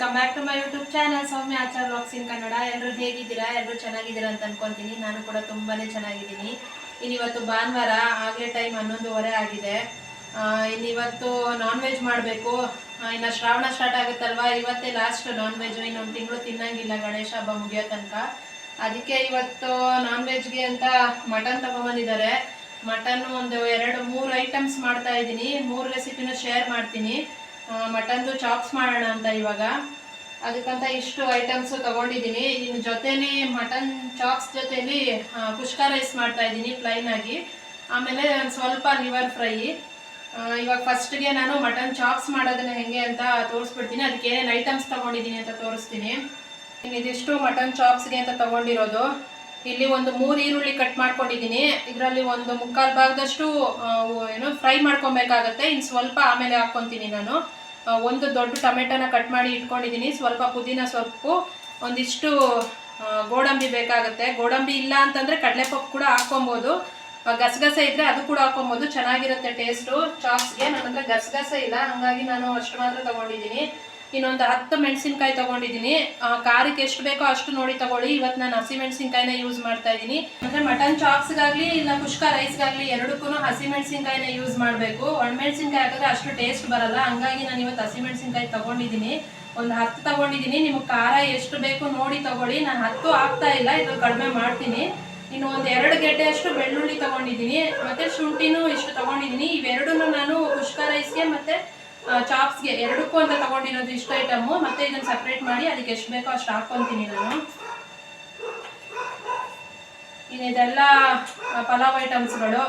Welcome back to my YouTube channel Soumya Achar vlogs in Kannada. ಎಲ್ಲರೂ ಹೇಗಿದ್ದೀರಾ? ಎಲ್ಲರೂ ಚೆನ್ನಾಗಿದ್ದೀರಾ ಅಂತ ಅನ್ಕೊಂತೀನಿ. ನಾನು ಕೂಡ ತುಂಬಾನೇ ಚೆನ್ನಾಗಿದ್ದೀನಿ. ಇನ್ನಿವತ್ತು ಭಾನುವಾರ, ಆಗಲೇ ಟೈಮ್ 11:30 ಆಗಿದೆ. ಇನ್ನಿವತ್ತು ನಾನ್ ವೆಜ್ ಮಾಡಬೇಕು. ಇನ್ನು ಶ್ರಾವಣ ಸ್ಟಾರ್ಟ್ ಆಗುತ್ತಲ್ವಾ, ಇವತ್ತೇ ಲಾಸ್ಟ್ ನಾನ್ ವೆಜ್. ಇನ್ನೊಂದು ತಿಂಗಳು ತಿನ್ನಂಗಿಲ್ಲ ಗಣೇಶ ಹಬ್ಬ ಮುಗಿಯೋ ತನಕ. ಅದಕ್ಕೆ ಇವತ್ತು ನಾನ್ ವೆಜ್ಗೆ ಅಂತ ಮಟನ್ ತಗೊಂಡ್ಬಂದಿದ್ದಾರೆ. ಮಟನ್ ಒಂದು 2-3 ಐಟಮ್ಸ್ ಮಾಡ್ತಾ ಇದ್ದೀನಿ. 3 ರೆಸಿಪಿನೂ ಶೇರ್ ಮಾಡ್ತೀನಿ. ಮಟನ್ದು ಚಾಪ್ಸ್ ಮಾಡೋಣ ಅಂತ ಇವಾಗ. ಅದಕ್ಕಂತ ಇಷ್ಟು ಐಟಮ್ಸು ತಗೊಂಡಿದ್ದೀನಿ. ಇನ್ನು ಜೊತೆಲಿ ಮಟನ್ ಚಾಪ್ಸ್ ಜೊತೆಲಿ ಕುಷ್ಕ ರೈಸ್ ಮಾಡ್ತಾ ಇದ್ದೀನಿ ಪ್ಲೈನ್ ಆಗಿ. ಆಮೇಲೆ ಒಂದು ಸ್ವಲ್ಪ ಲಿವರ್ ಫ್ರೈ. ಇವಾಗ ಫಸ್ಟ್ಗೆ ನಾನು ಮಟನ್ ಚಾಪ್ಸ್ ಮಾಡೋದನ್ನ ಹೆಂಗೆ ಅಂತ ತೋರಿಸ್ಬಿಡ್ತೀನಿ. ಅದಕ್ಕೆ ಏನೇನು ಐಟಮ್ಸ್ ತಗೊಂಡಿದ್ದೀನಿ ಅಂತ ತೋರಿಸ್ತೀನಿ. ಇದಿಷ್ಟು ಮಟನ್ ಚಾಪ್ಸ್ಗೆ ಅಂತ ತಗೊಂಡಿರೋದು. ಇಲ್ಲಿ ಒಂದು 3 ಈರುಳ್ಳಿ ಕಟ್ ಮಾಡ್ಕೊಂಡಿದ್ದೀನಿ. ಇದರಲ್ಲಿ ಒಂದು 1/4 ಭಾಗದಷ್ಟು ಏನು ಫ್ರೈ ಮಾಡ್ಕೊಬೇಕಾಗತ್ತೆ. ಇನ್ನು ಸ್ವಲ್ಪ ಆಮೇಲೆ ಹಾಕ್ಕೊತೀನಿ ನಾನು. ಒಂದು ದೊಡ್ಡ ಟೊಮೆಟೊನ ಕಟ್ ಮಾಡಿ ಇಟ್ಕೊಂಡಿದ್ದೀನಿ. ಸ್ವಲ್ಪ ಪುದೀನ ಸೊಪ್ಪು, ಒಂದಿಷ್ಟು ಗೋಡಂಬಿ ಬೇಕಾಗುತ್ತೆ. ಗೋಡಂಬಿ ಇಲ್ಲ ಅಂತಂದರೆ ಕಡಲೆಪಪ್ಪು ಕೂಡ ಹಾಕ್ಕೊಬೋದು. ಗಸಗಸೆ ಇದ್ದರೆ ಅದು ಕೂಡ ಹಾಕ್ಕೊಬೋದು, ಚೆನ್ನಾಗಿರುತ್ತೆ ಟೇಸ್ಟು ಚಾಪ್ಸ್ಗೆ. ನನ್ನ ಹತ್ರ ಗಸಗಸೆ ಇಲ್ಲ, ಹಾಗಾಗಿ ನಾನು ಅಷ್ಟು ಮಾತ್ರ ತೊಗೊಂಡಿದ್ದೀನಿ. ಇನ್ನೊಂದು 10 ಮೆಣಸಿನ್ಕಾಯಿ ತೊಗೊಂಡಿದ್ದೀನಿ. ಖಾರಕ್ಕೆ ಎಷ್ಟು ಬೇಕೋ ಅಷ್ಟು ನೋಡಿ ತಗೊಳ್ಳಿ. ಇವತ್ತು ನಾನು ಹಸಿಮೆಣಸಿನ್ಕಾಯಿನ ಯೂಸ್ ಮಾಡ್ತಾ ಇದ್ದೀನಿ. ಅಂದರೆ ಮಟನ್ ಚಾಪ್ಸ್ಗಾಗಲಿ ಇಲ್ಲ ಕುಷ್ಕ ರೈಸ್ಗಾಗಲಿ ಎರಡಕ್ಕೂ ಹಸಿಮೆಣಸಿನ್ಕಾಯಿನ ಯೂಸ್ ಮಾಡಬೇಕು. ಒಣಮೆಣಸಿನ್ಕಾಯಿ ಹಾಕಿದ್ರೆ ಅಷ್ಟು ಟೇಸ್ಟ್ ಬರಲ್ಲ. ಹಂಗಾಗಿ ನಾನು ಇವತ್ತು ಹಸಿಮೆಣಸಿನ್ಕಾಯಿ ತೊಗೊಂಡಿದ್ದೀನಿ. ಒಂದು 10 ತೊಗೊಂಡಿದ್ದೀನಿ. ನಿಮಗೆ ಖಾರ ಎಷ್ಟು ಬೇಕು ನೋಡಿ ತಗೊಳ್ಳಿ. ನಾನು 10 ಹಾಕ್ತಾ ಇಲ್ಲ, ಇದು ಕಡಿಮೆ ಮಾಡ್ತೀನಿ. ಇನ್ನು ಒಂದು 2 ಗೆಡ್ಡೆಯಷ್ಟು ಬೆಳ್ಳುಳ್ಳಿ ತೊಗೊಂಡಿದ್ದೀನಿ. ಮತ್ತು ಶುಂಠಿನೂ ಇಷ್ಟು ತೊಗೊಂಡಿದ್ದೀನಿ. ಇವೆರಡನ್ನೂ ನಾನು ಕುಷ್ಕ ರೈಸ್ಗೆ ಮತ್ತು ಚಾಪ್ಸ್ಗೆ ಎರಡಕ್ಕೂ ಅಂತ ತಗೊಂಡಿರೋದು ಇಷ್ಟು ಐಟಮು. ಮತ್ತೆ ಇದನ್ನು ಸಪ್ರೇಟ್ ಮಾಡಿ ಅದಕ್ಕೆ ಎಷ್ಟು ಬೇಕೋ ಅಷ್ಟು ಹಾಕ್ಕೊತೀನಿ ನಾನು. ಇದೆಲ್ಲ ಪಲಾವ್ ಐಟಮ್ಸ್ಗಳು.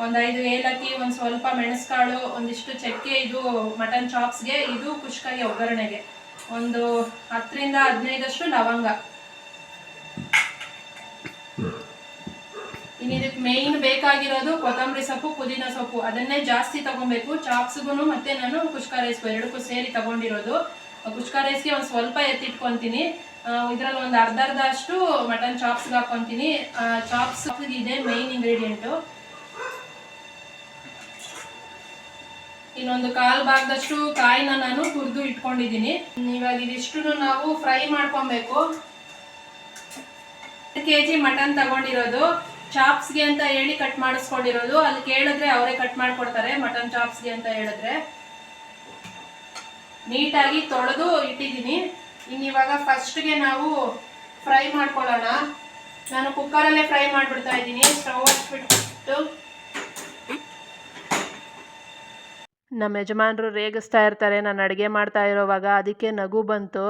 ಒಂದು 5 ಏಲಕ್ಕಿ, ಒಂದು ಸ್ವಲ್ಪ ಮೆಣಸುಕಾಳು, ಒಂದಿಷ್ಟು ಚಕ್ಕೆ. ಇದು ಮಟನ್ ಚಾಪ್ಸ್ಗೆ, ಇದು ಕುಷ್ಕಗೆ ಒಗ್ಗರಣೆಗೆ. ಒಂದು 10ರಿಂದ 15 ಲವಂಗ. ಇನ್ನು ಇದಕ್ಕೆ ಮೇಯ್ನ್ ಬೇಕಾಗಿರೋದು ಕೊತ್ತಂಬರಿ ಸೊಪ್ಪು, ಪುದೀನ ಸೊಪ್ಪು. ಅದನ್ನೇ ಜಾಸ್ತಿ ತಗೊಬೇಕು ಚಾಪ್ಸ್ಗೂ ಮತ್ತೆ ನಾನು ಕುಷ್ಕ ರೈಸ್ಗೂ ಎರಡಕ್ಕೂ ಸೇರಿ ತಗೊಂಡಿರೋದು. ಕುಷ್ಕ ರೈಸ್ಗೆ ಒಂದು ಸ್ವಲ್ಪ ಎತ್ತಿಟ್ಕೊತೀನಿ. ಇದರಲ್ಲಿ ಒಂದು ಅರ್ಧ ಅಷ್ಟು ಮಟನ್ ಚಾಪ್ಸ್ಗೆ ಹಾಕ್ಕೊತೀನಿ. ಚಾಪ್ಸ್ ಇದೆ ಮೇಯ್ನ್ ಇಂಗ್ರೀಡಿಯೆಂಟು. ಇನ್ನೊಂದು 1/4 ಭಾಗದಷ್ಟು ಕಾಯಿನ ನಾನು ತುರಿದು ಇಟ್ಕೊಂಡಿದ್ದೀನಿ. ಇವಾಗ ಇದಿಷ್ಟು ನಾವು ಫ್ರೈ ಮಾಡ್ಕೊಬೇಕು. 1 kg ಮಟನ್ ತಗೊಂಡಿರೋದು. ಚಾಪ್ಸ್ಗೆ ಅಂತ ಹೇಳಿ ಕಟ್ ಮಾಡಿಸ್ಕೊಂಡಿರೋದು. ಅಲ್ಲಿ ಕೇಳಿದ್ರೆ ಅವರೇ ಕಟ್ ಮಾಡಿಕೊಡ್ತಾರೆ. ಮಟನ್ ಚಾಪ್ಸ್ಗೆ ಅಂತ ಹೇಳಿದ್ರೆ ನೀಟಾಗಿ ತೊಳೆದು ಇಟ್ಟಿದ್ದೀನಿ. ಇವಾಗ ಫಸ್ಟ್ಗೆ ನಾವು ಫ್ರೈ ಮಾಡ್ಕೊಳ್ಳೋಣ. ನಾನು ಕುಕ್ಕರಲ್ಲೇ ಫ್ರೈ ಮಾಡಿಬಿಡ್ತಾ ಇದ್ದೀನಿ. ಸ್ಟವ್ ಹಚ್ಬಿಟ್ಟು ನಮ್ಮ ಯಜಮಾನರು ರೇಗಿಸ್ತಾ ಇರ್ತಾರೆ ನಾನು ಅಡುಗೆ ಮಾಡ್ತಾ ಇರೋವಾಗ. ಅದಕ್ಕೆ ನಗು ಬಂತು.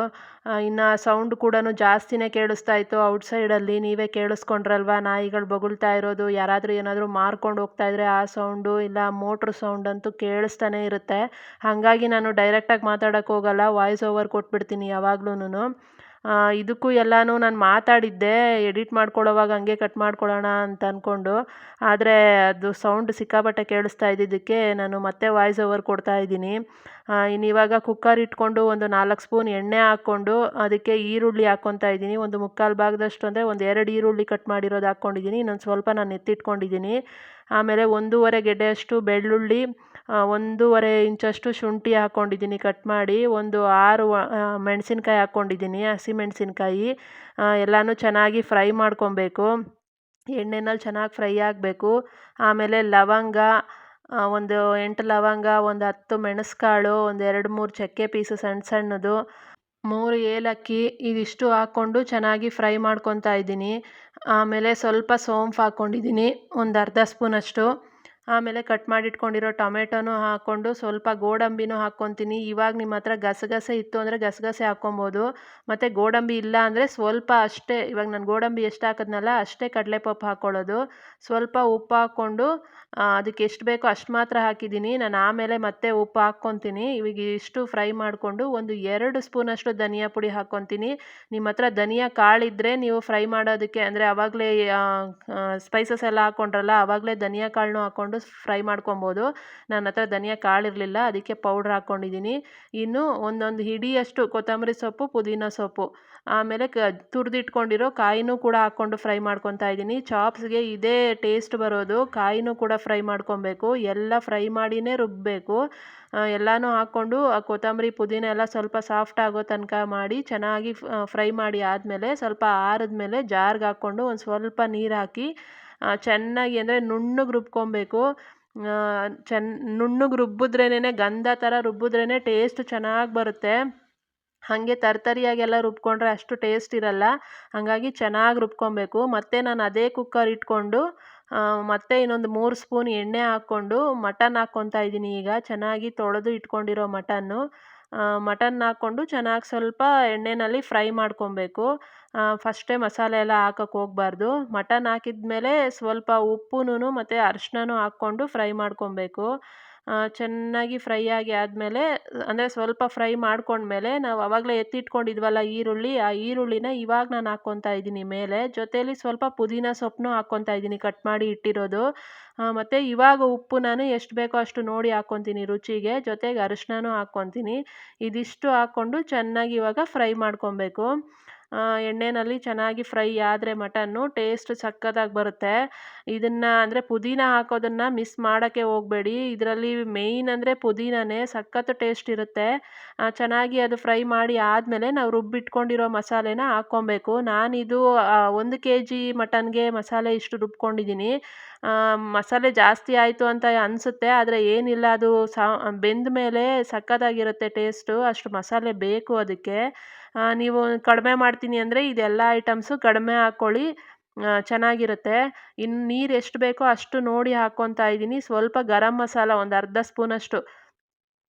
ಇನ್ನು ಸೌಂಡ್ ಕೂಡ ಜಾಸ್ತಿನೇ ಕೇಳಿಸ್ತಾ ಇತ್ತು ಔಟ್ಸೈಡಲ್ಲಿ. ನೀವೇ ಕೇಳಿಸ್ಕೊಂಡ್ರಲ್ವ ನಾಯಿಗಳು ಬೊಗಳ್ತಾ ಇರೋದು. ಯಾರಾದರೂ ಏನಾದರೂ ಮಾರ್ಕೊಂಡು ಹೋಗ್ತಾ ಇದ್ರೆ ಆ ಸೌಂಡು, ಇಲ್ಲ ಮೋಟ್ರ್ ಸೌಂಡ್ ಅಂತೂ ಕೇಳಿಸ್ತಾನೆ ಇರುತ್ತೆ. ಹಾಗಾಗಿ ನಾನು ಡೈರೆಕ್ಟಾಗಿ ಮಾತಾಡೋಕ್ಕೆ ಹೋಗಲ್ಲ, ವಾಯ್ಸ್ ಓವರ್ ಕೊಟ್ಬಿಡ್ತೀನಿ ಯಾವಾಗ್ಲೂ. ಇದಕ್ಕೂ ಎಲ್ಲನೂ ನಾನು ಮಾತಾಡಿದ್ದೆ ಎಡಿಟ್ ಮಾಡ್ಕೊಳ್ಳೋವಾಗ ಹಂಗೆ ಕಟ್ ಮಾಡ್ಕೊಳ್ಳೋಣ ಅಂತ ಅಂದ್ಕೊಂಡು. ಆದರೆ ಅದು ಸೌಂಡ್ ಸಿಕ್ಕಾಪಟ್ಟೆ ಕೇಳಿಸ್ತಾ ಇದ್ದಿದ್ದಕ್ಕೆ ನಾನು ಮತ್ತೆ ವಾಯ್ಸ್ ಓವರ್ ಕೊಡ್ತಾ ಇದ್ದೀನಿ. ಇವಾಗ ಕುಕ್ಕರ್ ಇಟ್ಕೊಂಡು ಒಂದು 4 ಸ್ಪೂನ್ ಎಣ್ಣೆ ಹಾಕ್ಕೊಂಡು ಅದಕ್ಕೆ ಈರುಳ್ಳಿ ಹಾಕ್ಕೊತಾ ಇದ್ದೀನಿ. ಒಂದು 1/4 ಭಾಗದಷ್ಟು ಅಂದರೆ ಒಂದು 2 ಈರುಳ್ಳಿ ಕಟ್ ಮಾಡಿರೋದು ಹಾಕ್ಕೊಂಡಿದ್ದೀನಿ. ಇನ್ನೊಂದು ಸ್ವಲ್ಪ ನಾನು ಎತ್ತಿಟ್ಕೊಂಡಿದ್ದೀನಿ. ಆಮೇಲೆ 1.5 ಗೆಡ್ಡೆಯಷ್ಟು ಬೆಳ್ಳುಳ್ಳಿ, 1.5 ಇಂಚಷ್ಟು ಶುಂಠಿ ಹಾಕ್ಕೊಂಡಿದ್ದೀನಿ ಕಟ್ ಮಾಡಿ. ಒಂದು 6 ಮೆಣಸಿನ್ಕಾಯಿ ಹಾಕ್ಕೊಂಡಿದ್ದೀನಿ, ಹಸಿಮೆಣಸಿನ್ಕಾಯಿ. ಎಲ್ಲನೂ ಚೆನ್ನಾಗಿ ಫ್ರೈ ಮಾಡ್ಕೊಬೇಕು. ಎಣ್ಣೆನಲ್ಲಿ ಚೆನ್ನಾಗಿ ಫ್ರೈ ಆಗಬೇಕು. ಆಮೇಲೆ ಲವಂಗ, ಒಂದು 8 ಲವಂಗ, ಒಂದು 10 ಮೆಣಸುಕಾಳು, ಒಂದು 2-3 ಚಕ್ಕೆ ಪೀಸು ಸಣ್ಣ ಸಣ್ಣದು, 3 ಏಲಕ್ಕಿ. ಇದಿಷ್ಟು ಹಾಕ್ಕೊಂಡು ಚೆನ್ನಾಗಿ ಫ್ರೈ ಮಾಡ್ಕೊತಾ ಇದ್ದೀನಿ. ಆಮೇಲೆ ಸ್ವಲ್ಪ ಸೋಂಪು ಹಾಕ್ಕೊಂಡಿದ್ದೀನಿ, ಒಂದು ಅರ್ಧ ಸ್ಪೂನಷ್ಟು. ಆಮೇಲೆ ಕಟ್ ಮಾಡಿಟ್ಕೊಂಡಿರೋ ಟೊಮೆಟೊನೂ ಹಾಕ್ಕೊಂಡು ಸ್ವಲ್ಪ ಗೋಡಂಬಿನೂ ಹಾಕ್ಕೊತೀನಿ. ಇವಾಗ ನಿಮ್ಮ ಹತ್ರ ಗಸಗಸೆ ಇತ್ತು ಅಂದರೆ ಗಸಗಸೆ ಹಾಕ್ಕೊಬೋದು. ಮತ್ತು ಗೋಡಂಬಿ ಇಲ್ಲ ಅಂದರೆ ಸ್ವಲ್ಪ ಅಷ್ಟೇ, ಇವಾಗ ನಾನು ಗೋಡಂಬಿ ಎಷ್ಟು ಹಾಕಿದ್ನಲ್ಲ ಅಷ್ಟೇ ಕಡಲೆಪಪ್ಪು ಹಾಕ್ಕೊಳ್ಳೋದು. ಸ್ವಲ್ಪ ಉಪ್ಪು ಹಾಕ್ಕೊಂಡು ಅದಕ್ಕೆ ಎಷ್ಟು ಬೇಕೋ ಅಷ್ಟು ಮಾತ್ರ ಹಾಕಿದ್ದೀನಿ ನಾನು. ಆಮೇಲೆ ಮತ್ತೆ ಉಪ್ಪು ಹಾಕ್ಕೊತೀನಿ. ಇವಾಗ ಇಷ್ಟು ಫ್ರೈ ಮಾಡಿಕೊಂಡು ಒಂದು 2 ಸ್ಪೂನಷ್ಟು ಧನಿಯಾ ಪುಡಿ ಹಾಕ್ಕೊತೀನಿ. ನಿಮ್ಮ ಹತ್ರ ಧನಿಯಾ ಕಾಳಿದ್ದರೆ ನೀವು ಫ್ರೈ ಮಾಡೋದಕ್ಕೆ ಅಂದರೆ ಆವಾಗಲೇ ಸ್ಪೈಸಸ್ ಎಲ್ಲ ಹಾಕ್ಕೊಂಡ್ರಲ್ಲ ಆವಾಗಲೇ ಧನಿಯಾ ಕಾಳನ್ನೂ ಹಾಕ್ಕೊಂಡು ಹಾಕ್ಕೊಂಡು ಫ್ರೈ ಮಾಡ್ಕೊಬೋದು. ನನ್ನ ಹತ್ರ ಧನಿಯಾ ಕಾಳಿರಲಿಲ್ಲ, ಅದಕ್ಕೆ ಪೌಡ್ರ್ ಹಾಕ್ಕೊಂಡಿದ್ದೀನಿ. ಇನ್ನು ಒಂದೊಂದು ಹಿಡಿಯಷ್ಟು ಕೊತ್ತಂಬರಿ ಸೊಪ್ಪು, ಪುದೀನ ಸೊಪ್ಪು, ಆಮೇಲೆ ತುರಿದಿಟ್ಕೊಂಡಿರೋ ಕಾಯಿನೂ ಕೂಡ ಹಾಕ್ಕೊಂಡು ಫ್ರೈ ಮಾಡ್ಕೊತಾ ಇದ್ದೀನಿ. ಚಾಪ್ಸ್ಗೆ ಇದೇ ಟೇಸ್ಟ್ ಬರೋದು. ಕಾಯಿನೂ ಕೂಡ ಫ್ರೈ ಮಾಡ್ಕೊಬೇಕು, ಎಲ್ಲ ಫ್ರೈ ಮಾಡಿನೇ ರುಬ್ಬಬೇಕು. ಎಲ್ಲನೂ ಹಾಕ್ಕೊಂಡು ಕೊತ್ತಂಬರಿ ಪುದೀನ ಎಲ್ಲ ಸ್ವಲ್ಪ ಸಾಫ್ಟ್ ಆಗೋ ತನಕ ಮಾಡಿ ಚೆನ್ನಾಗಿ ಫ್ರೈ ಮಾಡಿ ಆದಮೇಲೆ ಸ್ವಲ್ಪ ಆರಿದ್ಮೇಲೆ ಜಾರ್ಗೆ ಹಾಕ್ಕೊಂಡು ಒಂದು ಸ್ವಲ್ಪ ನೀರು ಹಾಕಿ ಚೆನ್ನಾಗಿ ಅಂದರೆ ನುಣ್ಣಗೆ ರುಬ್ಕೊಬೇಕು. ನುಣ್ಣಗೆ ರುಬ್ಬಿದ್ರೇನೆ ಗಂಧ ಥರ ರುಬ್ಬಿದ್ರೇ ಟೇಸ್ಟ್ ಚೆನ್ನಾಗಿ ಬರುತ್ತೆ. ಹಾಗೆ ತರ್ತರಿಯಾಗೆಲ್ಲ ರುಬ್ಕೊಂಡ್ರೆ ಅಷ್ಟು ಟೇಸ್ಟ್ ಇರಲ್ಲ. ಹಾಗಾಗಿ ಚೆನ್ನಾಗಿ ರುಬ್ಕೊಬೇಕು. ಮತ್ತು ನಾನು ಅದೇ ಕುಕ್ಕರ್ ಇಟ್ಕೊಂಡು ಮತ್ತೆ ಇನ್ನೊಂದು 3 ಸ್ಪೂನ್ ಎಣ್ಣೆ ಹಾಕ್ಕೊಂಡು ಮಟನ್ ಹಾಕ್ಕೊತಾ ಇದ್ದೀನಿ. ಈಗ ಚೆನ್ನಾಗಿ ತೊಳೆದು ಇಟ್ಕೊಂಡಿರೋ ಮಟನ್ ಹಾಕ್ಕೊಂಡು ಚೆನ್ನಾಗಿ ಸ್ವಲ್ಪ ಎಣ್ಣೆಯಲ್ಲಿ ಫ್ರೈ ಮಾಡ್ಕೊಬೇಕು. ಫಸ್ಟೇ ಮಸಾಲೆ ಎಲ್ಲ ಹಾಕಕ್ಕೆ ಹೋಗಬಾರ್ದು. ಮಟನ್ ಹಾಕಿದ್ಮೇಲೆ ಸ್ವಲ್ಪ ಉಪ್ಪುನೂ ಮತ್ತು ಅರಿಶಿನನೂ ಹಾಕ್ಕೊಂಡು ಫ್ರೈ ಮಾಡ್ಕೊಬೇಕು. ಚೆನ್ನಾಗಿ ಫ್ರೈ ಆದಮೇಲೆ ಅಂದರೆ ಸ್ವಲ್ಪ ಫ್ರೈ ಮಾಡ್ಕೊಂಡ್ಮೇಲೆ ನಾವು ಆವಾಗಲೇ ಎತ್ತಿಟ್ಕೊಂಡಿದ್ವಲ್ಲ ಈರುಳ್ಳಿ, ಆ ಈರುಳ್ಳಿನ ಇವಾಗ ನಾನು ಹಾಕ್ಕೊತಾ ಇದ್ದೀನಿ ಮೇಲೆ. ಜೊತೇಲಿ ಸ್ವಲ್ಪ ಪುದೀನ ಸೊಪ್ಪನ್ನು ಹಾಕ್ಕೊತಾ ಇದ್ದೀನಿ ಕಟ್ ಮಾಡಿ ಇಟ್ಟಿರೋದು. ಮತ್ತು ಇವಾಗ ಉಪ್ಪು ನಾನು ಎಷ್ಟು ಬೇಕೋ ಅಷ್ಟು ನೋಡಿ ಹಾಕ್ಕೊತೀನಿ ರುಚಿಗೆ. ಜೊತೆಗೆ ಅರಿಶಿನನೂ ಹಾಕ್ಕೊತೀನಿ. ಇದಿಷ್ಟು ಹಾಕ್ಕೊಂಡು ಚೆನ್ನಾಗಿ ಇವಾಗ ಫ್ರೈ ಮಾಡ್ಕೊಬೇಕು. ಎಣ್ಣೆಯಲ್ಲಿ ಚೆನ್ನಾಗಿ ಫ್ರೈ ಆದರೆ ಮಟನ್ನು ಟೇಸ್ಟ್ ಸಕ್ಕತ್ತಾಗಿ ಬರುತ್ತೆ. ಇದನ್ನು ಅಂದರೆ ಪುದೀನ ಹಾಕೋದನ್ನು ಮಿಸ್ ಮಾಡೋಕ್ಕೆ ಹೋಗಬೇಡಿ. ಇದರಲ್ಲಿ ಮೇಯ್ನ್ ಅಂದರೆ ಪುದೀನನೇ, ಸಖತ್ತು ಟೇಸ್ಟ್ ಇರುತ್ತೆ. ಚೆನ್ನಾಗಿ ಅದು ಫ್ರೈ ಮಾಡಿ ಆದಮೇಲೆ ನಾವು ರುಬ್ಬಿಟ್ಕೊಂಡಿರೋ ಮಸಾಲೆನ ಹಾಕ್ಕೊಬೇಕು. ನಾನಿದು 1 kg ಮಟನ್ಗೆ ಮಸಾಲೆ ಇಷ್ಟು ರುಬ್ಕೊಂಡಿದ್ದೀನಿ. ಮಸಾಲೆ ಜಾಸ್ತಿ ಆಯಿತು ಅಂತ ಅನಿಸುತ್ತೆ, ಆದರೆ ಏನಿಲ್ಲ, ಅದು ಬೆಂದ ಮೇಲೆ ಸಕ್ಕತ್ತಾಗಿರುತ್ತೆ ಟೇಸ್ಟು. ಅಷ್ಟು ಮಸಾಲೆ ಬೇಕು ಅದಕ್ಕೆ. ನೀವು ಕಡಿಮೆ ಮಾಡ್ತೀನಿ ಅಂದರೆ ಇದೆಲ್ಲ ಐಟಮ್ಸು ಕಡಿಮೆ ಹಾಕ್ಕೊಳ್ಳಿ, ಚೆನ್ನಾಗಿರುತ್ತೆ. ಇನ್ನು ನೀರು ಎಷ್ಟು ಬೇಕೋ ಅಷ್ಟು ನೋಡಿ ಹಾಕ್ಕೊತಾ ಇದ್ದೀನಿ. ಸ್ವಲ್ಪ ಗರಂ ಮಸಾಲ ಒಂದು ಅರ್ಧ ಸ್ಪೂನಷ್ಟು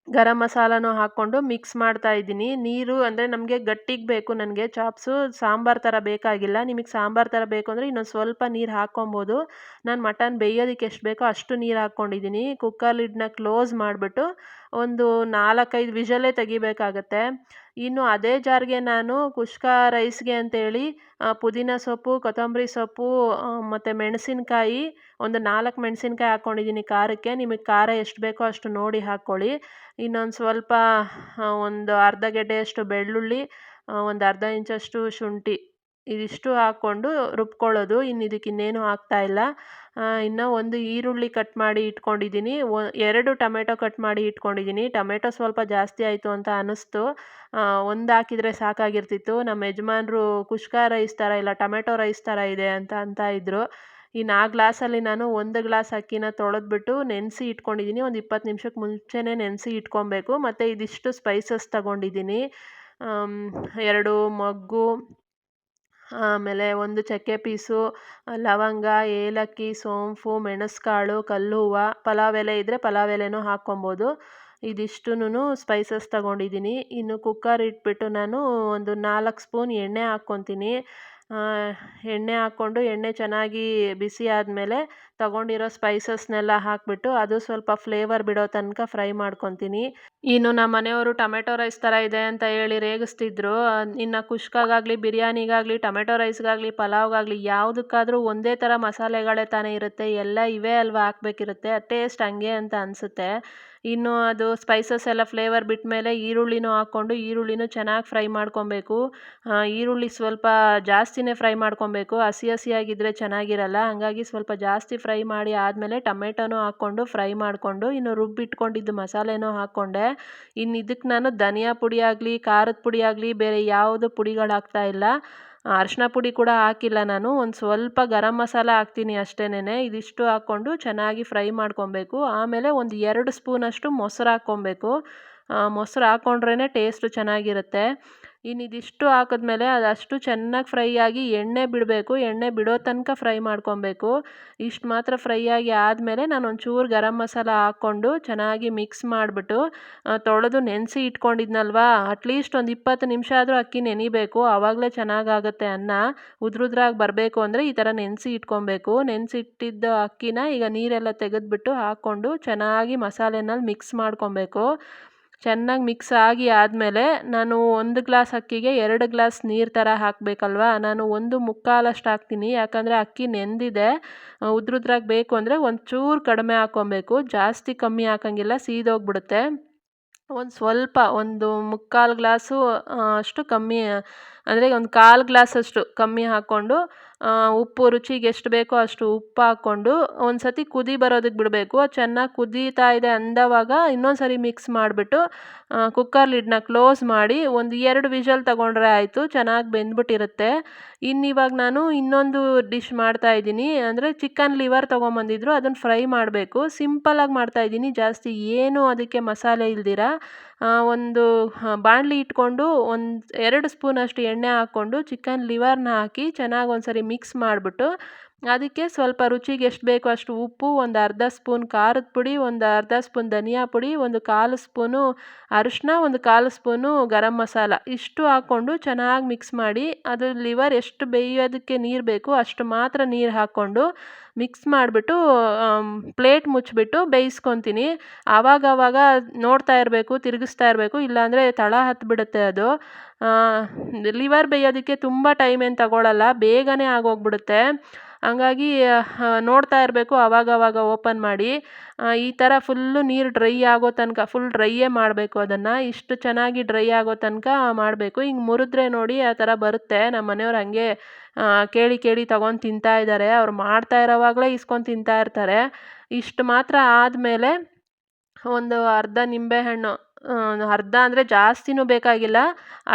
ಗರಂ ಮಸಾಲನೂ ಹಾಕ್ಕೊಂಡು ಮಿಕ್ಸ್ ಮಾಡ್ತಾ ಇದ್ದೀನಿ. ನೀರು ಅಂದರೆ ನಮಗೆ ಗಟ್ಟಿಗೆ ಬೇಕು. ನನಗೆ ಚಾಪ್ಸು ಸಾಂಬಾರು ಥರ ಬೇಕಾಗಿಲ್ಲ. ನಿಮಗೆ ಸಾಂಬಾರು ಥರ ಬೇಕು ಅಂದರೆ ಇನ್ನೊಂದು ಸ್ವಲ್ಪ ನೀರು ಹಾಕ್ಕೊಬೋದು. ನಾನು ಮಟನ್ ಬೇಯೋದಕ್ಕೆ ಎಷ್ಟು ಬೇಕೋ ಅಷ್ಟು ನೀರು ಹಾಕ್ಕೊಂಡಿದ್ದೀನಿ. ಕುಕ್ಕರ್ ಲಿಡ್ನ ಕ್ಲೋಸ್ ಮಾಡಿಬಿಟ್ಟು ಒಂದು 4-5 ವಿಷಲೇ ತೆಗಿಬೇಕಾಗತ್ತೆ. ಇನ್ನು ಅದೇ ಜಾರ್ಗೆ ನಾನು ಕುಷ್ಕಾ ರೈಸ್ಗೆ ಅಂತೇಳಿ ಪುದೀನ ಸೊಪ್ಪು, ಕೊತ್ತಂಬರಿ ಸೊಪ್ಪು ಮತ್ತು ಮೆಣಸಿನ್ಕಾಯಿ, ಒಂದು 4 ಮೆಣಸಿನ್ಕಾಯಿ ಹಾಕ್ಕೊಂಡಿದ್ದೀನಿ ಖಾರಕ್ಕೆ. ನಿಮಗೆ ಖಾರ ಎಷ್ಟು ಬೇಕೋ ಅಷ್ಟು ನೋಡಿ ಹಾಕ್ಕೊಳ್ಳಿ. ಇನ್ನೊಂದು ಸ್ವಲ್ಪ ಒಂದು ಅರ್ಧ ಗೆಡ್ಡೆಯಷ್ಟು ಬೆಳ್ಳುಳ್ಳಿ, ಒಂದು ಅರ್ಧ ಇಂಚಷ್ಟು ಶುಂಠಿ, ಇದಿಷ್ಟು ಹಾಕ್ಕೊಂಡು ರುಬ್ಕೊಳ್ಳೋದು. ಇನ್ನು ಇದಕ್ಕೆ ಇನ್ನೇನು ಹಾಕ್ತಾಯಿಲ್ಲ. ಇನ್ನು ಒಂದು ಈರುಳ್ಳಿ ಕಟ್ ಮಾಡಿ ಇಟ್ಕೊಂಡಿದ್ದೀನಿ. 2 ಟೊಮೆಟೊ ಕಟ್ ಮಾಡಿ ಇಟ್ಕೊಂಡಿದ್ದೀನಿ. ಟೊಮೆಟೊ ಸ್ವಲ್ಪ ಜಾಸ್ತಿ ಆಯಿತು ಅಂತ ಅನ್ನಿಸ್ತು. 1 ಹಾಕಿದರೆ ಸಾಕಾಗಿರ್ತಿತ್ತು. ನಮ್ಮ ಯಜಮಾನ್ರು ಕುಷ್ಕಾ ರೈಸ್ ಥರ ಇಲ್ಲ, ಟೊಮೆಟೊ ರೈಸ್ ಥರ ಇದೆ ಅಂತ ಇದ್ದರು. ಇನ್ನು ಆ ಗ್ಲಾಸಲ್ಲಿ ನಾನು 1 ಗ್ಲಾಸ್ ಅಕ್ಕಿನ ತೊಳೆದ್ಬಿಟ್ಟು ನೆನೆಸಿ ಇಟ್ಕೊಂಡಿದ್ದೀನಿ. ಒಂದು 20 ನಿಮಿಷಕ್ಕೆ ಮುಂಚೆನೇ ನೆನೆಸಿ ಇಟ್ಕೊಬೇಕು. ಮತ್ತು ಇದಿಷ್ಟು ಸ್ಪೈಸಸ್ ತಗೊಂಡಿದ್ದೀನಿ. 2 ಮೊಗ್ಗು, ಆಮೇಲೆ 1 ಚಕ್ಕೆ ಪೀಸು, ಲವಂಗ, ಏಲಕ್ಕಿ, ಸೋಂಪು, ಮೆಣಸುಕಾಳು, ಕಲ್ಲುವ್ವ, ಪಲಾವ್ ಎಲೆ ಇದ್ದರೆ ಪಲಾವ್ ಎಲೆನೂ ಹಾಕ್ಕೊಬೋದು. ಇದಿಷ್ಟುನು ಸ್ಪೈಸಸ್ ತಗೊಂಡಿದ್ದೀನಿ. ಇನ್ನು ಕುಕ್ಕರ್ ಇಟ್ಬಿಟ್ಟು ನಾನು ಒಂದು 4 ಸ್ಪೂನ್ ಎಣ್ಣೆ ಹಾಕ್ಕೊತೀನಿ. ಎಣ್ಣೆ ಹಾಕ್ಕೊಂಡು ಎಣ್ಣೆ ಚೆನ್ನಾಗಿ ಬಿಸಿ ಆದಮೇಲೆ ತಗೊಂಡಿರೋ ಸ್ಪೈಸಸ್ನೆಲ್ಲ ಹಾಕಿಬಿಟ್ಟು ಅದು ಸ್ವಲ್ಪ ಫ್ಲೇವರ್ ಬಿಡೋ ತನಕ ಫ್ರೈ ಮಾಡ್ಕೊತೀನಿ. ಇನ್ನು ನಮ್ಮ ಮನೆಯವರು ಟೊಮೆಟೊ ರೈಸ್ ಥರ ಇದೆ ಅಂತ ಹೇಳಿ ರೇಗಿಸ್ತಿದ್ರು. ಇನ್ನು ಕುಷ್ಕಾಗಾಗಲಿ, ಬಿರಿಯಾನಿಗಾಗಲಿ, ಟೊಮೆಟೊ ರೈಸ್ಗಾಗಲಿ, ಪಲಾವ್ಗಾಗಲಿ ಯಾವುದಕ್ಕಾದರೂ ಒಂದೇ ಥರ ಮಸಾಲೆಗಳೇ ತಾನೇ ಇರುತ್ತೆ. ಎಲ್ಲ ಇವೇ ಅಲ್ವಾ ಹಾಕಬೇಕಿರುತ್ತೆ, ಟೇಸ್ಟ್ ಹಂಗೆ ಅಂತ ಅನಿಸುತ್ತೆ. ಇನ್ನು ಅದು ಸ್ಪೈಸಸ್ ಎಲ್ಲ ಫ್ಲೇವರ್ ಬಿಟ್ಟ ಮೇಲೆ ಈರುಳ್ಳಿನೂ ಹಾಕ್ಕೊಂಡು ಈರುಳ್ಳಿನೂ ಚೆನ್ನಾಗಿ ಫ್ರೈ ಮಾಡ್ಕೊಬೇಕು. ಈರುಳ್ಳಿ ಸ್ವಲ್ಪ ಜಾಸ್ತಿನೇ ಫ್ರೈ ಮಾಡ್ಕೊಬೇಕು, ಹಸಿ ಹಸಿಯಾಗಿದ್ದರೆ ಚೆನ್ನಾಗಿರಲ್ಲ. ಹಾಗಾಗಿ ಸ್ವಲ್ಪ ಜಾಸ್ತಿ ಫ್ರೈ ಮಾಡಿ ಆದಮೇಲೆ ಟೊಮೆಟೊನೂ ಹಾಕ್ಕೊಂಡು ಫ್ರೈ ಮಾಡಿಕೊಂಡು ಇನ್ನು ರುಬ್ಬಿಟ್ಕೊಂಡಿದ್ದು ಮಸಾಲೆನೂ ಹಾಕ್ಕೊಂಡೆ. ಇನ್ನು ಇದಕ್ಕೆ ನಾನು ಧನಿಯಾ ಪುಡಿ ಆಗಲಿ, ಖಾರದ ಪುಡಿ ಆಗಲಿ, ಬೇರೆ ಯಾವುದು ಪುಡಿಗಳು ಹಾಕ್ತಾಯಿಲ್ಲ. ಅರಿಶಿನ ಪುಡಿ ಕೂಡ ಹಾಕಿಲ್ಲ ನಾನು. ಒಂದು ಸ್ವಲ್ಪ ಗರಂ ಮಸಾಲ ಹಾಕ್ತೀನಿ ಅಷ್ಟೇನೆ. ಇದಿಷ್ಟು ಹಾಕ್ಕೊಂಡು ಚೆನ್ನಾಗಿ ಫ್ರೈ ಮಾಡ್ಕೊಬೇಕು. ಆಮೇಲೆ ಒಂದು 2 ಸ್ಪೂನಷ್ಟು ಮೊಸರು ಹಾಕ್ಕೊಬೇಕು. ಮೊಸರು ಹಾಕ್ಕೊಂಡ್ರೇ ಟೇಸ್ಟು ಚೆನ್ನಾಗಿರುತ್ತೆ. ಇನ್ನು ಇದಿಷ್ಟು ಹಾಕಿದ್ಮೇಲೆ ಅದಷ್ಟು ಚೆನ್ನಾಗಿ ಫ್ರೈ ಆಗಿ ಎಣ್ಣೆ ಬಿಡಬೇಕು. ಎಣ್ಣೆ ಬಿಡೋ ತನಕ ಫ್ರೈ ಮಾಡ್ಕೊಬೇಕು. ಇಷ್ಟು ಮಾತ್ರ ಫ್ರೈ ಆಗಿ ಆದಮೇಲೆ ನಾನು ಒಂಚೂರು ಗರಂ ಮಸಾಲ ಹಾಕ್ಕೊಂಡು ಚೆನ್ನಾಗಿ ಮಿಕ್ಸ್ ಮಾಡಿಬಿಟ್ಟು ತೊಳೆದು ನೆನೆಸಿ ಇಟ್ಕೊಂಡಿದ್ನಲ್ವಾ, ಅಟ್ಲೀಸ್ಟ್ ಒಂದು 20 ನಿಮಿಷ ಆದರೂ ಅಕ್ಕಿ ನೆನಿಬೇಕು. ಆವಾಗಲೇ ಚೆನ್ನಾಗಾಗುತ್ತೆ ಅನ್ನ. ಉದ್ರುದ್ರಾಗಿ ಬರಬೇಕು ಅಂದರೆ ಈ ಥರ ನೆನೆಸಿ ಇಟ್ಕೊಬೇಕು. ನೆನೆಸಿಟ್ಟಿದ್ದ ಅಕ್ಕಿನ ಈಗ ನೀರೆಲ್ಲ ತೆಗೆದ್ಬಿಟ್ಟು ಹಾಕ್ಕೊಂಡು ಚೆನ್ನಾಗಿ ಮಸಾಲೆನಲ್ಲಿ ಮಿಕ್ಸ್ ಮಾಡ್ಕೊಬೇಕು. ಚೆನ್ನಾಗಿ ಮಿಕ್ಸ್ ಆಗಿ ಆದಮೇಲೆ ನಾನು 1 ಗ್ಲಾಸ್ ಅಕ್ಕಿಗೆ 2 ಗ್ಲಾಸ್ ನೀರು ಥರ ಹಾಕಬೇಕಲ್ವಾ, ನಾನು 1 ಮುಕ್ಕಾಲಷ್ಟು ಹಾಕ್ತೀನಿ. ಯಾಕಂದರೆ ಅಕ್ಕಿ ನೆಂದಿದೆ, ಉದ್ರುದ್ರಾಗಿ ಬೇಕು ಅಂದರೆ ಒಂಚೂರು ಕಡಿಮೆ ಹಾಕ್ಕೊಬೇಕು, ಜಾಸ್ತಿ ಕಮ್ಮಿ ಹಾಕಂಗಿಲ್ಲ, ಸೀದೋಗ್ಬಿಡುತ್ತೆ. ಸ್ವಲ್ಪ ಒಂದು ಮುಕ್ಕಾಲು ಗ್ಲಾಸು ಅಷ್ಟು ಕಮ್ಮಿ, ಅಂದರೆ ಒಂದು ಕಾಲು ಗ್ಲಾಸಷ್ಟು ಕಮ್ಮಿ ಹಾಕ್ಕೊಂಡು ಉಪ್ಪು ರುಚಿಗೆ ಎಷ್ಟು ಬೇಕೋ ಅಷ್ಟು ಉಪ್ಪು ಹಾಕ್ಕೊಂಡು ಒಂದು ಸತಿ ಕುದಿ ಬರೋದಕ್ಕೆ ಬಿಡಬೇಕು. ಅದು ಚೆನ್ನಾಗಿ ಕುದೀತಾ ಇದೆ ಅಂದವಾಗ ಇನ್ನೊಂದು ಸರಿ ಮಿಕ್ಸ್ ಮಾಡಿಬಿಟ್ಟು ಕುಕ್ಕರ್ ಲಿಡ್ನ ಕ್ಲೋಸ್ ಮಾಡಿ ಒಂದು 2 ವಿಷಲ್ ತಗೊಂಡ್ರೆ ಆಯಿತು, ಚೆನ್ನಾಗಿ ಬೆಂದ್ಬಿಟ್ಟಿರುತ್ತೆ. ಇವಾಗ ನಾನು ಇನ್ನೊಂದು ಡಿಶ್ ಮಾಡ್ತಾಯಿದ್ದೀನಿ, ಅಂದರೆ ಚಿಕನ್ ಲಿವರ್ ತೊಗೊಂಬಂದಿದ್ರು, ಅದನ್ನು ಫ್ರೈ ಮಾಡಬೇಕು. ಸಿಂಪಲಾಗಿ ಮಾಡ್ತಾಯಿದ್ದೀನಿ, ಜಾಸ್ತಿ ಏನು ಅದಕ್ಕೆ ಮಸಾಲೆ ಇಲ್ದಿರ. ಒಂದು ಬಾಣಲಿ ಇಟ್ಕೊಂಡು 2 ಸ್ಪೂನಷ್ಟು ಎಣ್ಣೆ ಹಾಕ್ಕೊಂಡು ಚಿಕನ್ ಲಿವರ್ನ ಹಾಕಿ ಚೆನ್ನಾಗಿ ಒಂದ್ಸರಿ ಮಿಕ್ಸ್ ಮಾಡಿಬಿಟ್ಟು ಅದಕ್ಕೆ ಸ್ವಲ್ಪ ರುಚಿಗೆ ಎಷ್ಟು ಬೇಕೋ ಅಷ್ಟು ಉಪ್ಪು, ಒಂದು ಅರ್ಧ ಸ್ಪೂನ್ ಖಾರದ ಪುಡಿ, ಒಂದು ಅರ್ಧ ಸ್ಪೂನ್ ಧನಿಯಾ ಪುಡಿ, ಒಂದು 1/4 ಸ್ಪೂನು ಅರಿಶಿನ, ಒಂದು 1/4 ಸ್ಪೂನು ಗರಂ ಮಸಾಲ ಇಷ್ಟು ಹಾಕ್ಕೊಂಡು ಚೆನ್ನಾಗಿ ಮಿಕ್ಸ್ ಮಾಡಿ, ಅದು ಲಿವರ್ ಎಷ್ಟು ಬೇಯೋದಕ್ಕೆ ನೀರು ಬೇಕು ಅಷ್ಟು ಮಾತ್ರ ನೀರು ಹಾಕ್ಕೊಂಡು ಮಿಕ್ಸ್ ಮಾಡಿಬಿಟ್ಟು ಪ್ಲೇಟ್ ಮುಚ್ಚಿಬಿಟ್ಟು ಬೇಯಿಸ್ಕೊತೀನಿ. ಆವಾಗವಾಗ ನೋಡ್ತಾ ಇರಬೇಕು, ತಿರುಗಿಸ್ತಾ ಇರಬೇಕು, ಇಲ್ಲಾಂದರೆ ತಳ ಹತ್ತಿಬಿಡುತ್ತೆ ಅದು. ಲಿವರ್ ಬೇಯೋದಕ್ಕೆ ತುಂಬ ಟೈಮ್ ಏನು ತಗೊಳ್ಳಲ್ಲ, ಬೇಗನೆ ಆಗೋಗ್ಬಿಡುತ್ತೆ. ಹಂಗಾಗಿ ನೋಡ್ತಾ ಇರಬೇಕು, ಆವಾಗವಾಗ ಓಪನ್ ಮಾಡಿ. ಈ ಥರ ಫುಲ್ಲು ನೀರು ಡ್ರೈ ಆಗೋ ತನಕ, ಫುಲ್ ಡ್ರೈಯೇ ಮಾಡಬೇಕು ಅದನ್ನು, ಇಷ್ಟು ಚೆನ್ನಾಗಿ ಡ್ರೈ ಆಗೋ ತನಕ ಮಾಡಬೇಕು. ಹಿಂಗೆ ಮುರಿದ್ರೆ ನೋಡಿ ಆ ಥರ ಬರುತ್ತೆ. ನಮ್ಮ ಮನೆಯವ್ರು ಹಂಗೆ ಕೇಳಿ ಕೇಳಿ ತೊಗೊಂಡು ತಿಂತಾ ಇದ್ದಾರೆ, ಅವ್ರು ಮಾಡ್ತಾ ಇರೋವಾಗಲೇ ಇಸ್ಕೊಂಡು ತಿಂತಾ ಇರ್ತಾರೆ. ಇಷ್ಟು ಮಾತ್ರ ಆದಮೇಲೆ ಒಂದು ಅರ್ಧ ನಿಂಬೆಹಣ್ಣು, ಅರ್ಧ ಅಂದರೆ ಜಾಸ್ತಿನೂ ಬೇಕಾಗಿಲ್ಲ,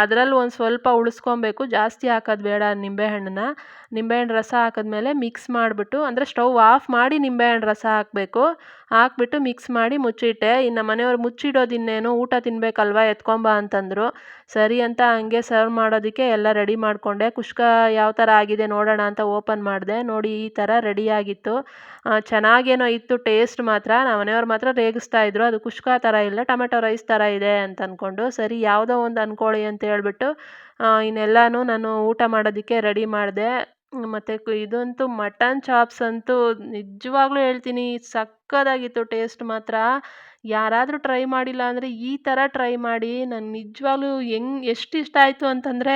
ಅದರಲ್ಲೂ ಒಂದು ಸ್ವಲ್ಪ ಉಳಿಸ್ಕೊಬೇಕು, ಜಾಸ್ತಿ ಹಾಕೋದು ಬೇಡ ನಿಂಬೆಹಣ್ಣು ರಸ ಹಾಕಿದ್ಮೇಲೆ ಮಿಕ್ಸ್ ಮಾಡಿಬಿಟ್ಟು, ಅಂದರೆ ಸ್ಟವ್ ಆಫ್ ಮಾಡಿ ನಿಂಬೆಹಣ್ಣು ರಸ ಹಾಕಬೇಕು, ಹಾಕ್ಬಿಟ್ಟು ಮಿಕ್ಸ್ ಮಾಡಿ ಮುಚ್ಚಿಟ್ಟೆ. ಇನ್ನು ಮನೆಯವ್ರು ಮುಚ್ಚಿಡೋದು ಇನ್ನೇನು, ಊಟ ತಿನ್ನಬೇಕಲ್ವ ಎತ್ಕೊಂಬ ಅಂತಂದರು. ಸರಿ ಅಂತ ಹಂಗೆ ಸರ್ವ್ ಮಾಡೋದಕ್ಕೆ ಎಲ್ಲ ರೆಡಿ ಮಾಡಿಕೊಂಡೆ. ಕುಷ್ಕ ಯಾವ ಥರ ಆಗಿದೆ ನೋಡೋಣ ಅಂತ ಓಪನ್ ಮಾಡಿದೆ, ನೋಡಿ ಈ ಥರ ರೆಡಿಯಾಗಿತ್ತು. ಚೆನ್ನಾಗೇನೋ ಇತ್ತು ಟೇಸ್ಟ್ ಮಾತ್ರ. ನಮ್ಮ ಮನೆಯವ್ರು ಮಾತ್ರ ರೇಗಿಸ್ತಾ ಇದ್ರು, ಅದು ಕುಷ್ಕ ಥರ ಇಲ್ಲ ಟೊಮೆಟೊ ರೈಸ್ ಥರ ಇದೆ ಅಂತ ಅಂದ್ಕೊಂಡು. ಸರಿ ಯಾವುದೋ ಒಂದು ಅಂದ್ಕೊಳ್ಳಿ ಅಂತ ಹೇಳ್ಬಿಟ್ಟು ಇನ್ನೆಲ್ಲನೂ ನಾನು ಊಟ ಮಾಡೋದಕ್ಕೆ ರೆಡಿ ಮಾಡಿದೆ. ಮತ್ತು ಇದಂತೂ ಮಟನ್ ಚಾಪ್ಸ್ ಅಂತೂ ನಿಜವಾಗ್ಲೂ ಹೇಳ್ತೀನಿ, ಸಕ್ಕತ್ತಾಗಿತ್ತು ಟೇಸ್ಟ್ ಮಾತ್ರ. ಯಾರಾದರೂ ಟ್ರೈ ಮಾಡಿಲ್ಲ ಅಂದರೆ ಈ ಥರ ಟ್ರೈ ಮಾಡಿ. ನನಗೆ ನಿಜವಾಗ್ಲೂ ಎಷ್ಟು ಇಷ್ಟ ಆಯಿತು ಅಂತಂದರೆ,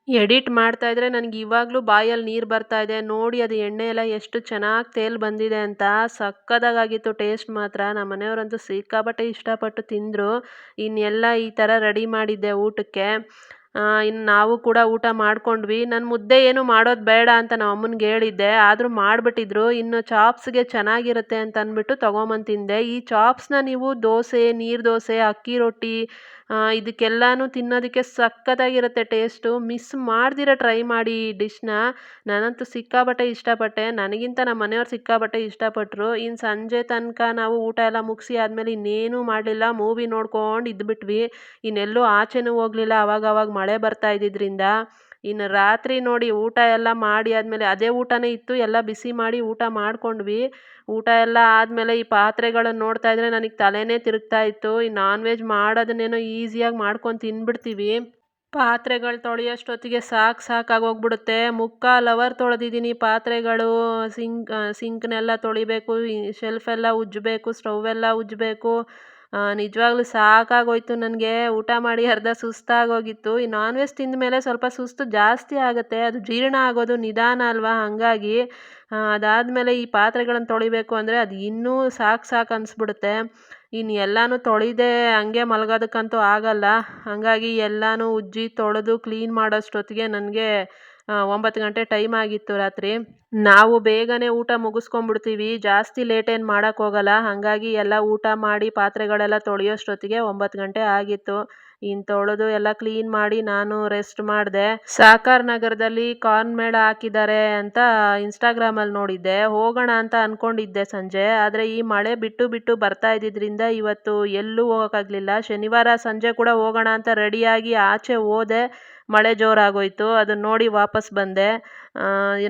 ಎಡಿಟ್ ಮಾಡ್ತಾಯಿದ್ರೆ ನನಗೆ ಇವಾಗಲೂ ಬಾಯಲ್ಲಿ ನೀರು ಬರ್ತಾಯಿದೆ. ನೋಡಿ ಅದು ಎಣ್ಣೆ ಎಲ್ಲ ಎಷ್ಟು ಚೆನ್ನಾಗಿ ತೇಲ್ ಬಂದಿದೆ ಅಂತ, ಸಕ್ಕತ್ತಾಗಿತ್ತು ಟೇಸ್ಟ್ ಮಾತ್ರ. ನಮ್ಮ ಮನೆಯವರಂತೂ ಸಿಕ್ಕಾಪಟ್ಟೆ ಇಷ್ಟಪಟ್ಟು ತಿಂದರು. ಇನ್ನೆಲ್ಲ ಈ ಥರ ರೆಡಿ ಮಾಡಿದ್ದೆ ಊಟಕ್ಕೆ. ಇನ್ನು ನಾವು ಕೂಡ ಊಟ ಮಾಡ್ಕೊಂಡ್ವಿ. ನಾನು ಮುದ್ದೆ ಏನು ಮಾಡೋದು ಬೇಡ ಅಂತ ನಮ್ಮ ಅಮ್ಮನಿಗೆ ಹೇಳಿದ್ದೆ, ಆದರೂ ಮಾಡಿಬಿಟ್ಟಿದ್ರು. ಇನ್ನು ಚಾಪ್ಸ್ಗೆ ಚೆನ್ನಾಗಿರುತ್ತೆ ಅಂತ ಅಂದ್ಬಿಟ್ಟು ತೊಗೊಂಬಂದು ತಿಂದೆ. ಈ ಚಾಪ್ಸ್ನ ನೀವು ದೋಸೆ, ನೀರು ದೋಸೆ, ಅಕ್ಕಿ ರೊಟ್ಟಿ ಇದಕ್ಕೆಲ್ಲನೂ ತಿನ್ನೋದಕ್ಕೆ ಸಕ್ಕತ್ತಾಗಿರುತ್ತೆ ಟೇಸ್ಟು. ಮಿಸ್ ಮಾಡ್ದಿರ ಟ್ರೈ ಮಾಡಿ ಈ ಡಿಶ್ನ. ನಾನಂತೂ ಸಿಕ್ಕಾಪಟ್ಟೆ ಇಷ್ಟಪಟ್ಟೆ, ನನಗಿಂತ ನಮ್ಮ ಮನೆಯವ್ರು ಸಿಕ್ಕಾಪಟ್ಟೆ ಇಷ್ಟಪಟ್ಟರು. ಇನ್ನು ಸಂಜೆ ತನಕ ನಾವು ಊಟ ಎಲ್ಲ ಮುಗಿಸಿ ಆದಮೇಲೆ ಇನ್ನೇನೂ ಮಾಡಲಿಲ್ಲ, ಮೂವಿ ನೋಡ್ಕೊಂಡು ಇದ್ಬಿಟ್ವಿ. ಇನ್ನೆಲ್ಲೂ ಆಚೆನೂ ಹೋಗಲಿಲ್ಲ, ಅವಾಗವಾಗ ಮಳೆ ಬರ್ತಾ ಇದ್ದಿದ್ದರಿಂದ. ಇನ್ನು ರಾತ್ರಿ ನೋಡಿ ಊಟ ಎಲ್ಲ ಮಾಡಿ ಆದಮೇಲೆ ಅದೇ ಊಟನೇ ಇತ್ತು, ಎಲ್ಲ ಬಿಸಿ ಮಾಡಿ ಊಟ ಮಾಡ್ಕೊಂಡ್ವಿ. ಊಟ ಎಲ್ಲ ಆದಮೇಲೆ ಈ ಪಾತ್ರೆಗಳನ್ನು ನೋಡ್ತಾ ಇದ್ರೆ ನನಗೆ ತಲೆನೇ ತಿರುಗ್ತಾ ಇತ್ತು. ಈ ನಾನ್ ವೆಜ್ ಮಾಡೋದನ್ನೇನೋ ಈಸಿಯಾಗಿ ಮಾಡ್ಕೊಂಡು ತಿಂದ್ಬಿಡ್ತೀವಿ, ಪಾತ್ರೆಗಳು ತೊಳೆಯೋಷ್ಟೊತ್ತಿಗೆ ಸಾಕಾಗೋಗ್ಬಿಡುತ್ತೆ. 3/4 ಅವರ್ ತೊಳೆದಿದ್ದೀನಿ ಪಾತ್ರೆಗಳು. ಸಿಂಕ್ನೆಲ್ಲ ತೊಳಿಬೇಕು, ಶೆಲ್ಫೆಲ್ಲ ಉಜ್ಜಬೇಕು, ಸ್ಟವೆಲ್ಲ ಉಜ್ಜಬೇಕು. ನಿಜವಾಗ್ಲೂ ಸಾಕಾಗೋಯ್ತು ನನಗೆ. ಊಟ ಮಾಡಿ ಅರ್ಧ ಸುಸ್ತಾಗೋಗಿತ್ತು. ಈ ನಾನ್ ವೆಜ್ ತಿಂದ ಮೇಲೆ ಸ್ವಲ್ಪ ಸುಸ್ತು ಜಾಸ್ತಿ ಆಗುತ್ತೆ, ಅದು ಜೀರ್ಣ ಆಗೋದು ನಿಧಾನ ಅಲ್ವಾ, ಹಾಗಾಗಿ ಅದಾದಮೇಲೆ ಈ ಪಾತ್ರೆಗಳನ್ನು ತೊಳಿಬೇಕು ಅಂದರೆ ಅದು ಇನ್ನೂ ಸಾಕು ಅನಿಸ್ಬಿಡುತ್ತೆ. ಇನ್ನು ಎಲ್ಲನೂ ತೊಳೆದೇ ಹಂಗೆ ಮಲಗೋದಕ್ಕಂತೂ ಆಗಲ್ಲ, ಹಾಗಾಗಿ ಎಲ್ಲನೂ ಉಜ್ಜಿ ತೊಳೆದು ಕ್ಲೀನ್ ಮಾಡೋಷ್ಟೊತ್ತಿಗೆ ನನಗೆ 9 ಗಂಟೆ ಟೈಮ್ ಆಗಿತ್ತು ರಾತ್ರಿ. ನಾವು ಬೇಗನೆ ಊಟ ಮುಗಿಸ್ಕೊಂಡ್ಬಿಡ್ತೀವಿ, ಜಾಸ್ತಿ ಲೇಟೇನು ಮಾಡೋಕ್ಕೋಗಲ್ಲ. ಹಾಗಾಗಿ ಎಲ್ಲ ಊಟ ಮಾಡಿ ಪಾತ್ರೆಗಳೆಲ್ಲ ತೊಳೆಯೋಷ್ಟೊತ್ತಿಗೆ 9 ಗಂಟೆ ಆಗಿತ್ತು. ಇನ್ನು ತೊಳೆದು ಎಲ್ಲ ಕ್ಲೀನ್ ಮಾಡಿ ನಾನು ರೆಸ್ಟ್ ಮಾಡಿದೆ. ಸಾಕಾರ್ ನಗರದಲ್ಲಿ ಕಾರ್ನ್ ಮೇಳ ಹಾಕಿದ್ದಾರೆ ಅಂತ ಇನ್ಸ್ಟಾಗ್ರಾಮಲ್ಲಿ ನೋಡಿದ್ದೆ, ಹೋಗೋಣ ಅಂತ ಅಂದ್ಕೊಂಡಿದ್ದೆ ಸಂಜೆ. ಆದರೆ ಈ ಮಳೆ ಬಿಟ್ಟು ಬರ್ತಾ ಇದ್ದಿದ್ದರಿಂದ ಇವತ್ತು ಎಲ್ಲೂ ಹೋಗೋಕ್ಕಾಗಲಿಲ್ಲ. ಶನಿವಾರ ಸಂಜೆ ಕೂಡ ಹೋಗೋಣ ಅಂತ ರೆಡಿಯಾಗಿ ಆಚೆ ಹೋದೆ, ಮಳೆ ಜೋರಾಗೋಯ್ತು. ಅದನ್ನು ನೋಡಿ ವಾಪಸ್ ಬಂದೆ.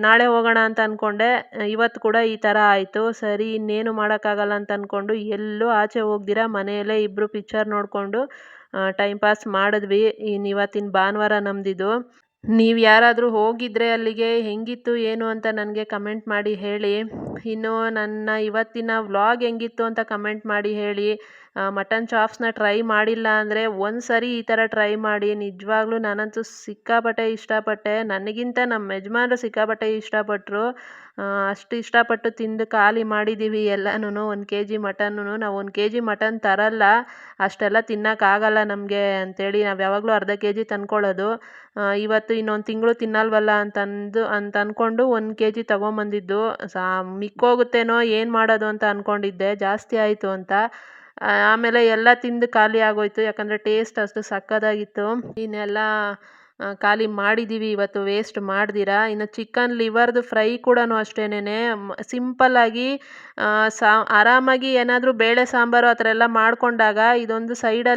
ನಾಳೆ ಹೋಗೋಣ ಅಂತ ಅಂದ್ಕೊಂಡೆ, ಇವತ್ತು ಕೂಡ ಈ ಥರ ಆಯಿತು. ಸರಿ ಇನ್ನೇನು ಮಾಡೋಕ್ಕಾಗಲ್ಲ ಅಂತ ಅಂದ್ಕೊಂಡು ಎಲ್ಲೂ ಆಚೆ ಹೋಗ್ದಿರ ಮನೆಯಲ್ಲೇ ಇಬ್ಬರು ಪಿಕ್ಚರ್ ನೋಡಿಕೊಂಡು ಟೈಮ್ ಪಾಸ್ ಮಾಡಿದ್ವಿ. ಇನ್ನು ಇವತ್ತಿನ ಭಾನುವಾರ ನಮ್ಮದಿದು. ನೀವು ಯಾರಾದರೂ ಹೋಗಿದ್ದರೆ ಅಲ್ಲಿಗೆ ಹೆಂಗಿತ್ತು ಏನು ಅಂತ ನನಗೆ ಕಮೆಂಟ್ ಮಾಡಿ ಹೇಳಿ. ಇನ್ನು ನನ್ನ ಇವತ್ತಿನ ವ್ಲಾಗ್ ಹೆಂಗಿತ್ತು ಅಂತ ಕಮೆಂಟ್ ಮಾಡಿ ಹೇಳಿ. ಮಟನ್ ಚಾಪ್ಸ್ನ ಟ್ರೈ ಮಾಡಿಲ್ಲ ಅಂದರೆ ಒಂದು ಸರಿ ಈ ಥರ ಟ್ರೈ ಮಾಡಿ. ನಿಜವಾಗ್ಲೂ ನಾನಂತೂ ಸಿಕ್ಕಾಪಟ್ಟೆ ಇಷ್ಟಪಟ್ಟೆ. ನನಗಿಂತ ನಮ್ಮ ಯಜಮಾನ್ರು ಸಿಕ್ಕಾಪಟ್ಟೆ ಇಷ್ಟಪಟ್ಟರು. ಅಷ್ಟು ಇಷ್ಟಪಟ್ಟು ತಿಂದು ಖಾಲಿ ಮಾಡಿದ್ದೀವಿ ಎಲ್ಲನೂ. 1 kg ಮಟನ್ನೂ ನಾವು 1 kg ಮಟನ್ ತರಲ್ಲ, ಅಷ್ಟೆಲ್ಲ ತಿನ್ನೋಕ್ಕಾಗಲ್ಲ ನಮಗೆ ಅಂತೇಳಿ ನಾವು ಯಾವಾಗಲೂ ಅರ್ಧ kg ತಂದ್ಕೊಳ್ಳೋದು. ಇವತ್ತು ಇನ್ನೊಂದು ತಿಂಗಳು ತಿನ್ನಲ್ವಲ್ಲ ಅಂತ ಅಂದ್ಕೊಂಡು 1 kg ತೊಗೊಂಬಂದಿದ್ದು. ಮಿಕ್ಕೋಗುತ್ತೇನೋ ಏನು ಮಾಡೋದು ಅಂತ ಅಂದ್ಕೊಂಡಿದ್ದೆ, ಜಾಸ್ತಿ ಆಯಿತು ಅಂತ. ಆಮೇಲೆ ಎಲ್ಲ ತಿಂದು ಖಾಲಿ ಆಗೋಯ್ತು, ಯಾಕಂದರೆ ಟೇಸ್ಟ್ ಅಷ್ಟು ಸಕ್ಕತ್ತಾಗಿತ್ತು. ಇನ್ನೆಲ್ಲ ಖಾಲಿ ಮಾಡಿದ್ದೀವಿ ಇವತ್ತು, ವೇಸ್ಟ್ ಮಾಡ್ದಿರ. ಇನ್ನು ಚಿಕನ್ ಲಿವರ್ದು ಫ್ರೈ ಕೂಡ ಅಷ್ಟೇನೆ ಸಿಂಪಲ್ಲಾಗಿ ಆರಾಮಾಗಿ ಏನಾದರೂ ಬೇಳೆ ಸಾಂಬಾರು ಆ ಥರ ಎಲ್ಲ ಮಾಡ್ಕೊಂಡಾಗ ಇದೊಂದು ಸೈಡ್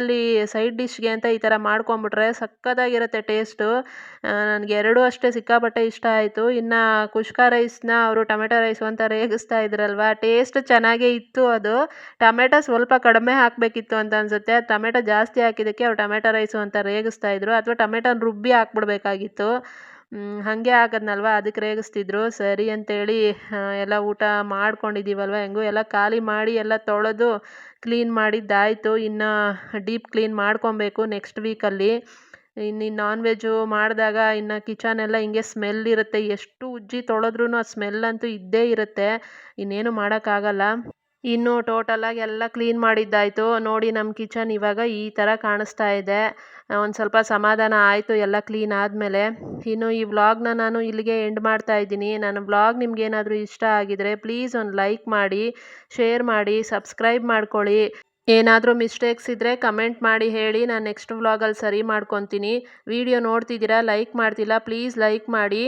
ಡಿಶ್ಗೆ ಅಂತ ಈ ಥರ ಮಾಡ್ಕೊಂಬಿಟ್ರೆ ಸಕ್ಕತ್ತಾಗಿರುತ್ತೆ ಟೇಸ್ಟು. ನನಗೆ ಎರಡೂ ಅಷ್ಟೇ ಸಿಕ್ಕಾಪಟ್ಟೆ ಇಷ್ಟ ಆಯಿತು. ಇನ್ನು ಕುಷ್ಕಾ ರೈಸ್ನ ಅವರು ಟೊಮೆಟೊ ರೈಸು ಅಂತ ರೇಗಿಸ್ತಾ ಇದ್ರಲ್ವ, ಟೇಸ್ಟ್ ಚೆನ್ನಾಗೇ ಇತ್ತು. ಅದು ಟೊಮೆಟೊ ಸ್ವಲ್ಪ ಕಡಿಮೆ ಹಾಕಬೇಕಿತ್ತು ಅಂತ ಅನಿಸುತ್ತೆ. ಟೊಮೆಟೊ ಜಾಸ್ತಿ ಹಾಕಿದ್ದಕ್ಕೆ ಅವ್ರು ಟೊಮೆಟೊ ರೈಸು ಅಂತ ರೇಗಿಸ್ತಾ ಇದ್ರು, ಅಥವಾ ಟೊಮೆಟೊನ ರುಬ್ಬಿ ಹಾಕ್ಬಿಡ್ಬೇಕಾಗಿತ್ತು. ಹಾಗೆ ಹಾಕಿದ್ನಲ್ವ, ಅದಕ್ಕೆ ರೇಗಿಸ್ತಿದ್ರು. ಸರಿ ಅಂತೇಳಿ ಎಲ್ಲ ಊಟ ಮಾಡ್ಕೊಂಡಿದ್ದೀವಲ್ವ, ಹೆಂಗೂ ಎಲ್ಲ ಖಾಲಿ ಮಾಡಿ ಎಲ್ಲ ತೊಳೆದು ಕ್ಲೀನ್ ಮಾಡಿದ್ದಾಯಿತು. ಇನ್ನು ಡೀಪ್ ಕ್ಲೀನ್ ಮಾಡ್ಕೊಬೇಕು ನೆಕ್ಸ್ಟ್ ವೀಕಲ್ಲಿ. ಇನ್ನು ನಾನ್ ವೆಜ್ಜು ಮಾಡಿದಾಗ ಇನ್ನು ಕಿಚನ್ ಎಲ್ಲ ಹಿಂಗೆ ಸ್ಮೆಲ್ ಇರುತ್ತೆ. ಎಷ್ಟು ಉಜ್ಜಿ ತೊಳೆದ್ರೂ ಆ ಸ್ಮೆಲ್ ಅಂತೂ ಇದ್ದೇ ಇರುತ್ತೆ, ಇನ್ನೇನು ಮಾಡೋಕ್ಕಾಗಲ್ಲ. ಇನ್ನು ಟೋಟಲಾಗಿ ಎಲ್ಲ ಕ್ಲೀನ್ ಮಾಡಿದ್ದಾಯಿತು. ನೋಡಿ ನಮ್ಮ ಕಿಚನ್ ಇವಾಗ ಈ ಥರ ಕಾಣಿಸ್ತಾ ಇದೆ. ಒಂದು ಸ್ವಲ್ಪ ಸಮಾಧಾನ ಆಯಿತು ಎಲ್ಲ ಕ್ಲೀನ್ ಆದಮೇಲೆ. ಇನ್ನು ಈ ವ್ಲಾಗ್ನ ನಾನು ಇಲ್ಲಿಗೆ ಎಂಡ್ ಮಾಡ್ತಾ ಇದ್ದೀನಿ. ನನ್ನ ವ್ಲಾಗ್ ನಿಮ್ಗೇನಾದರೂ ಇಷ್ಟ ಆಗಿದರೆ ಪ್ಲೀಸ್ ಒಂದು ಲೈಕ್ ಮಾಡಿ, ಶೇರ್ ಮಾಡಿ, ಸಬ್ಸ್ಕ್ರೈಬ್ ಮಾಡ್ಕೊಳ್ಳಿ. ಏನಾದರೂ ಮಿಸ್ಟೇಕ್ಸ್ ಇದ್ದರೆ ಕಮೆಂಟ್ ಮಾಡಿ ಹೇಳಿ, ನಾನು ನೆಕ್ಸ್ಟ್ ವ್ಲಾಗಲ್ಲಿ ಸರಿ ಮಾಡ್ಕೊತೀನಿ. ವಿಡಿಯೋ ನೋಡ್ತಿದ್ದೀರಾ, ಲೈಕ್ ಮಾಡ್ತಿಲ್ಲ, ಪ್ಲೀಸ್ ಲೈಕ್ ಮಾಡಿ.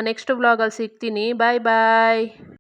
ನೆಕ್ಸ್ಟ್ ವ್ಲಾಗಲ್ಲಿ ಸಿಗ್ತೀನಿ. ಬಾಯ್ ಬಾಯ್.